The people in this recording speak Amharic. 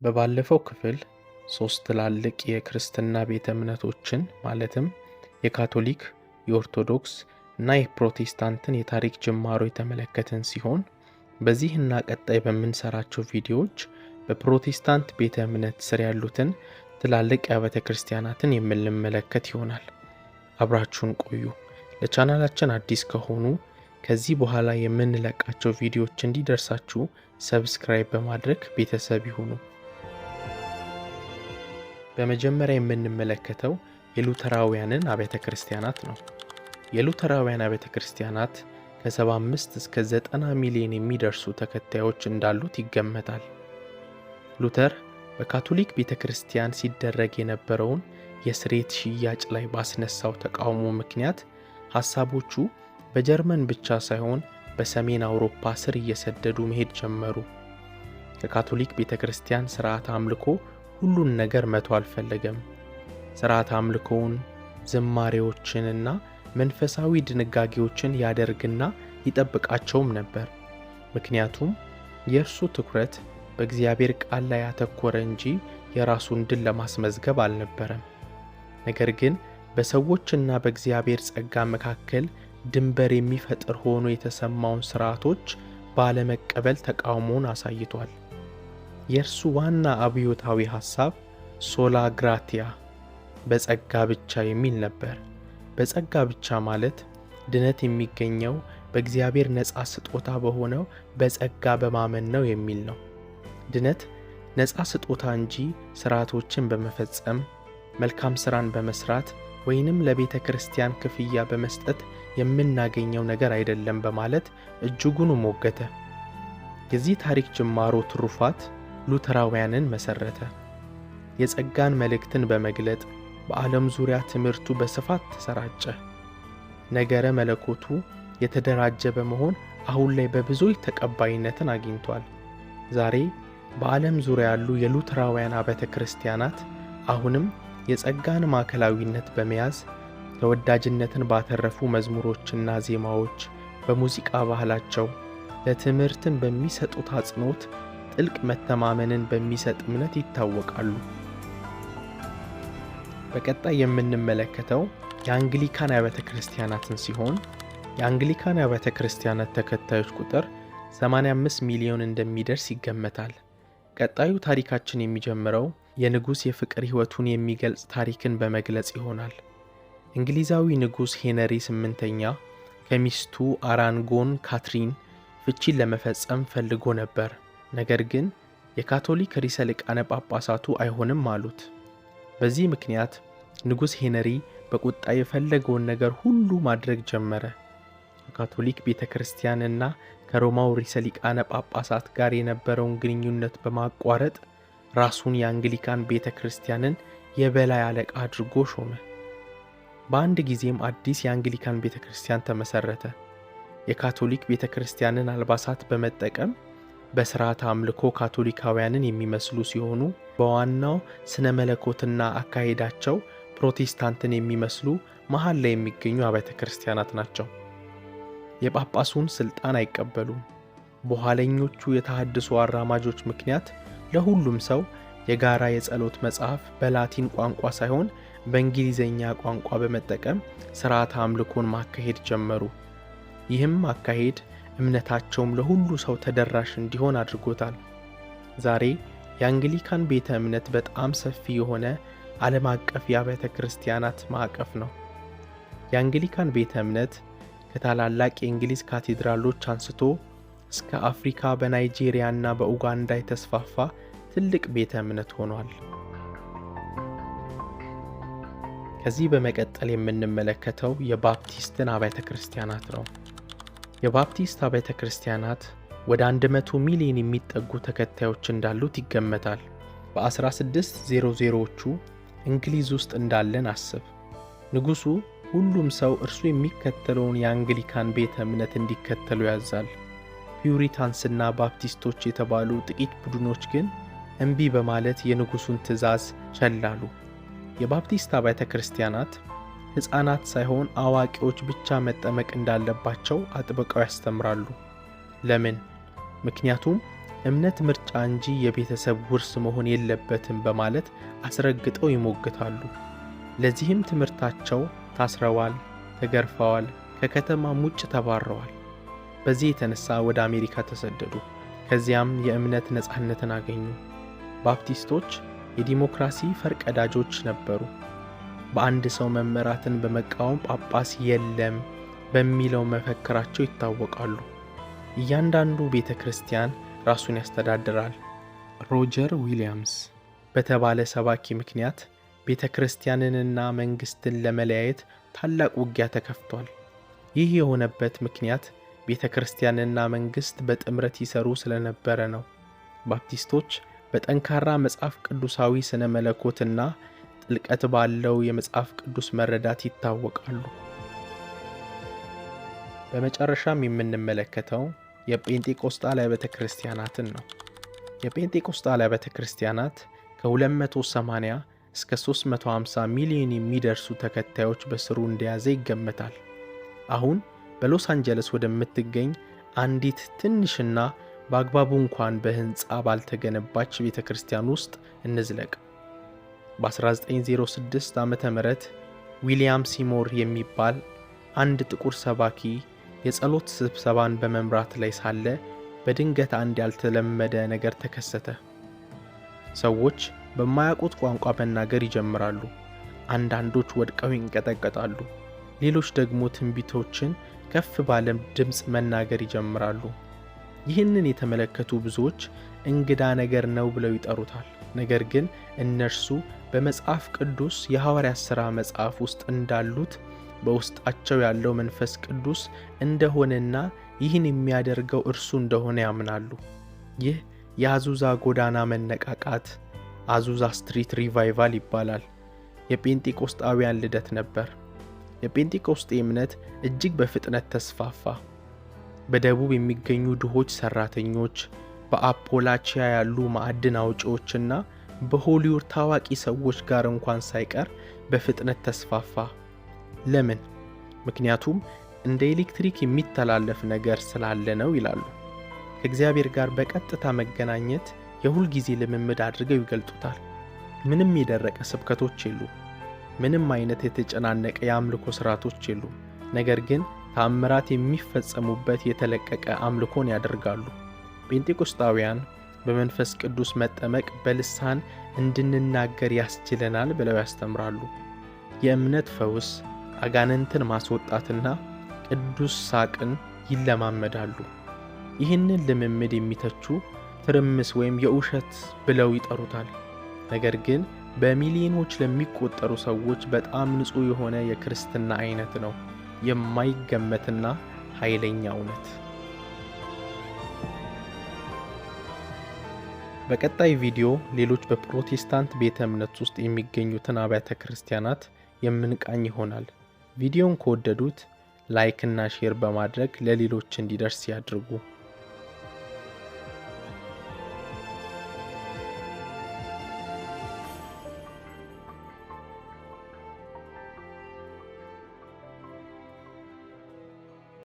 በባለፈው ክፍል 3 ትላልቅ የክርስትና ቤተ እምነቶችን ማለትም የካቶሊክ፣ የኦርቶዶክስ እና የፕሮቴስታንትን የታሪክ ጅማሮ የተመለከትን ሲሆን በዚህ እና ቀጣይ በምንሰራቸው ቪዲዮዎች በፕሮቴስታንት ቤተ እምነት ስር ያሉትን ትላልቅ አብያተ ክርስቲያናትን የምንመለከት ይሆናል። አብራችሁን ቆዩ። ለቻናላችን አዲስ ከሆኑ ከዚህ በኋላ የምንለቃቸው ቪዲዮዎች እንዲደርሳችሁ ሰብስክራይብ በማድረግ ቤተሰብ ይሁኑ። በመጀመሪያ የምንመለከተው የሉተራውያንን አብያተ ክርስቲያናት ነው። የሉተራውያን አብያተ ክርስቲያናት ከ75 እስከ 90 ሚሊዮን የሚደርሱ ተከታዮች እንዳሉት ይገመታል። ሉተር በካቶሊክ ቤተ ክርስቲያን ሲደረግ የነበረውን የስርየት ሽያጭ ላይ ባስነሳው ተቃውሞ ምክንያት ሐሳቦቹ በጀርመን ብቻ ሳይሆን በሰሜን አውሮፓ ስር እየሰደዱ መሄድ ጀመሩ። ከካቶሊክ ቤተ ክርስቲያን ሥርዓተ አምልኮ ሁሉን ነገር መቶ አልፈለገም። ሥርዓተ አምልኮውን፣ ዝማሬዎችንና መንፈሳዊ ድንጋጌዎችን ያደርግና ይጠብቃቸውም ነበር። ምክንያቱም የእርሱ ትኩረት በእግዚአብሔር ቃል ላይ ያተኮረ እንጂ የራሱን ድል ለማስመዝገብ አልነበረም። ነገር ግን በሰዎችና በእግዚአብሔር ጸጋ መካከል ድንበር የሚፈጥር ሆኖ የተሰማውን ሥርዓቶች ባለመቀበል ተቃውሞውን አሳይቷል። የእርሱ ዋና አብዮታዊ ሐሳብ ሶላ ግራቲያ በጸጋ ብቻ የሚል ነበር። በጸጋ ብቻ ማለት ድነት የሚገኘው በእግዚአብሔር ነፃ ስጦታ በሆነው በጸጋ በማመን ነው የሚል ነው። ድነት ነፃ ስጦታ እንጂ ሥርዓቶችን በመፈጸም መልካም ሥራን በመስራት ወይንም ለቤተ ክርስቲያን ክፍያ በመስጠት የምናገኘው ነገር አይደለም በማለት እጅጉን ሞገተ። የዚህ ታሪክ ጅማሮ ትሩፋት ሉተራውያንን መሰረተ። የጸጋን መልእክትን በመግለጥ በዓለም ዙሪያ ትምህርቱ በስፋት ተሰራጨ። ነገረ መለኮቱ የተደራጀ በመሆን አሁን ላይ በብዙዎች ተቀባይነትን አግኝቷል። ዛሬ በዓለም ዙሪያ ያሉ የሉተራውያን አብያተ ክርስቲያናት አሁንም የጸጋን ማዕከላዊነት በመያዝ ተወዳጅነትን ባተረፉ መዝሙሮችና ዜማዎች፣ በሙዚቃ ባህላቸው፣ ለትምህርትን በሚሰጡት አጽንዖት፣ ጥልቅ መተማመንን በሚሰጥ እምነት ይታወቃሉ። በቀጣይ የምንመለከተው የአንግሊካን አብያተ ክርስቲያናትን ሲሆን የአንግሊካን አብያተ ክርስቲያናት ተከታዮች ቁጥር 85 ሚሊዮን እንደሚደርስ ይገመታል። ቀጣዩ ታሪካችን የሚጀምረው የንጉሥ የፍቅር ሕይወቱን የሚገልጽ ታሪክን በመግለጽ ይሆናል። እንግሊዛዊ ንጉሥ ሄነሪ 8ኛ ከሚስቱ አራንጎን ካትሪን ፍቺን ለመፈጸም ፈልጎ ነበር። ነገር ግን የካቶሊክ ርዕሰ ሊቃነ ጳጳሳቱ አይሆንም አሉት። በዚህ ምክንያት ንጉሥ ሄነሪ በቁጣ የፈለገውን ነገር ሁሉ ማድረግ ጀመረ። ከካቶሊክ ቤተ ክርስቲያንና ከሮማው ርዕሰ ሊቃነ ጳጳሳት ጋር የነበረውን ግንኙነት በማቋረጥ ራሱን የአንግሊካን ቤተ ክርስቲያንን የበላይ አለቃ አድርጎ ሾመ። በአንድ ጊዜም አዲስ የአንግሊካን ቤተ ክርስቲያን ተመሰረተ። የካቶሊክ ቤተ ክርስቲያንን አልባሳት በመጠቀም በሥርዓተ አምልኮ ካቶሊካውያንን የሚመስሉ ሲሆኑ በዋናው ስነ መለኮትና አካሄዳቸው ፕሮቴስታንትን የሚመስሉ መሃል ላይ የሚገኙ አብያተ ክርስቲያናት ናቸው። የጳጳሱን ሥልጣን አይቀበሉም። በኋለኞቹ የተሐድሶ አራማጆች ምክንያት ለሁሉም ሰው የጋራ የጸሎት መጽሐፍ በላቲን ቋንቋ ሳይሆን በእንግሊዘኛ ቋንቋ በመጠቀም ሥርዓተ አምልኮን ማካሄድ ጀመሩ። ይህም አካሄድ እምነታቸውም ለሁሉ ሰው ተደራሽ እንዲሆን አድርጎታል። ዛሬ የአንግሊካን ቤተ እምነት በጣም ሰፊ የሆነ ዓለም አቀፍ የአብያተ ክርስቲያናት ማዕቀፍ ነው። የአንግሊካን ቤተ እምነት ከታላላቅ የእንግሊዝ ካቴድራሎች አንስቶ እስከ አፍሪካ በናይጄሪያና በኡጋንዳ የተስፋፋ ትልቅ ቤተ እምነት ሆኗል። ከዚህ በመቀጠል የምንመለከተው የባፕቲስትን አብያተ ክርስቲያናት ነው። የባፕቲስት አብያተ ክርስቲያናት ወደ 100 ሚሊዮን የሚጠጉ ተከታዮች እንዳሉት ይገመታል። በ1600ዎቹ እንግሊዝ ውስጥ እንዳለን አስብ። ንጉሡ ሁሉም ሰው እርሱ የሚከተለውን የአንግሊካን ቤተ እምነት እንዲከተሉ ያዛል። ፒዩሪታንስና ባፕቲስቶች የተባሉ ጥቂት ቡድኖች ግን እምቢ በማለት የንጉሡን ትእዛዝ ቸላሉ። የባፕቲስት አብያተ ክርስቲያናት ሕፃናት ሳይሆን አዋቂዎች ብቻ መጠመቅ እንዳለባቸው አጥብቀው ያስተምራሉ። ለምን? ምክንያቱም እምነት ምርጫ እንጂ የቤተሰብ ውርስ መሆን የለበትም በማለት አስረግጠው ይሞግታሉ። ለዚህም ትምህርታቸው ታስረዋል፣ ተገርፈዋል፣ ከከተማም ውጭ ተባረዋል። በዚህ የተነሳ ወደ አሜሪካ ተሰደዱ። ከዚያም የእምነት ነፃነትን አገኙ። ባፕቲስቶች የዲሞክራሲ ፈርቀዳጆች ነበሩ። በአንድ ሰው መመራትን በመቃወም ጳጳስ የለም በሚለው መፈክራቸው ይታወቃሉ። እያንዳንዱ ቤተ ክርስቲያን ራሱን ያስተዳድራል። ሮጀር ዊሊያምስ በተባለ ሰባኪ ምክንያት ቤተ ክርስቲያንንና መንግሥትን ለመለያየት ታላቅ ውጊያ ተከፍቷል። ይህ የሆነበት ምክንያት ቤተ ክርስቲያንና መንግሥት በጥምረት ይሰሩ ስለነበረ ነው። ባፕቲስቶች በጠንካራ መጽሐፍ ቅዱሳዊ ስነ መለኮትና ጥልቀት ባለው የመጽሐፍ ቅዱስ መረዳት ይታወቃሉ። በመጨረሻም የምንመለከተው የጴንጤቆስጣል አብያተ ክርስቲያናትን ነው። የጴንጤቆስጣል አብያተ ክርስቲያናት ከ280 እስከ 350 ሚሊዮን የሚደርሱ ተከታዮች በስሩ እንደያዘ ይገመታል። አሁን በሎስ አንጀለስ ወደምትገኝ አንዲት ትንሽና በአግባቡ እንኳን በህንፃ ባልተገነባች ቤተ ክርስቲያን ውስጥ እንዝለቅ። በ1906 ዓመተ ምህረት ዊሊያም ሲሞር የሚባል አንድ ጥቁር ሰባኪ የጸሎት ስብሰባን በመምራት ላይ ሳለ በድንገት አንድ ያልተለመደ ነገር ተከሰተ። ሰዎች በማያውቁት ቋንቋ መናገር ይጀምራሉ። አንዳንዶች ወድቀው ይንቀጠቀጣሉ። ሌሎች ደግሞ ትንቢቶችን ከፍ ባለ ድምፅ መናገር ይጀምራሉ። ይህንን የተመለከቱ ብዙዎች እንግዳ ነገር ነው ብለው ይጠሩታል። ነገር ግን እነርሱ በመጽሐፍ ቅዱስ የሐዋርያት ሥራ መጽሐፍ ውስጥ እንዳሉት በውስጣቸው ያለው መንፈስ ቅዱስ እንደሆነና ይህን የሚያደርገው እርሱ እንደሆነ ያምናሉ። ይህ የአዙዛ ጎዳና መነቃቃት አዙዛ ስትሪት ሪቫይቫል ይባላል። የጴንጤቆስጣውያን ልደት ነበር። የጴንጤቆስጤ እምነት እጅግ በፍጥነት ተስፋፋ። በደቡብ የሚገኙ ድሆች ሰራተኞች፣ በአፖላቺያ ያሉ ማዕድን አውጪዎችና በሆሊውድ ታዋቂ ሰዎች ጋር እንኳን ሳይቀር በፍጥነት ተስፋፋ። ለምን? ምክንያቱም እንደ ኤሌክትሪክ የሚተላለፍ ነገር ስላለ ነው ይላሉ። ከእግዚአብሔር ጋር በቀጥታ መገናኘት የሁል ጊዜ ልምምድ አድርገው ይገልጡታል። ምንም የደረቀ ስብከቶች የሉ። ምንም አይነት የተጨናነቀ የአምልኮ ስርዓቶች የሉ። ነገር ግን ተአምራት የሚፈጸሙበት የተለቀቀ አምልኮን ያደርጋሉ። ጴንጤቆስጣውያን በመንፈስ ቅዱስ መጠመቅ በልሳን እንድንናገር ያስችለናል ብለው ያስተምራሉ። የእምነት ፈውስ፣ አጋንንትን ማስወጣትና ቅዱስ ሳቅን ይለማመዳሉ። ይህንን ልምምድ የሚተቹ ትርምስ ወይም የውሸት ብለው ይጠሩታል። ነገር ግን በሚሊዮኖች ለሚቆጠሩ ሰዎች በጣም ንጹህ የሆነ የክርስትና አይነት ነው። የማይገመትና ኃይለኛ እውነት። በቀጣይ ቪዲዮ ሌሎች በፕሮቴስታንት ቤተ እምነት ውስጥ የሚገኙትን አብያተ ክርስቲያናት የምንቃኝ ይሆናል። ቪዲዮን ከወደዱት ላይክ እና ሼር በማድረግ ለሌሎች እንዲደርስ ያድርጉ።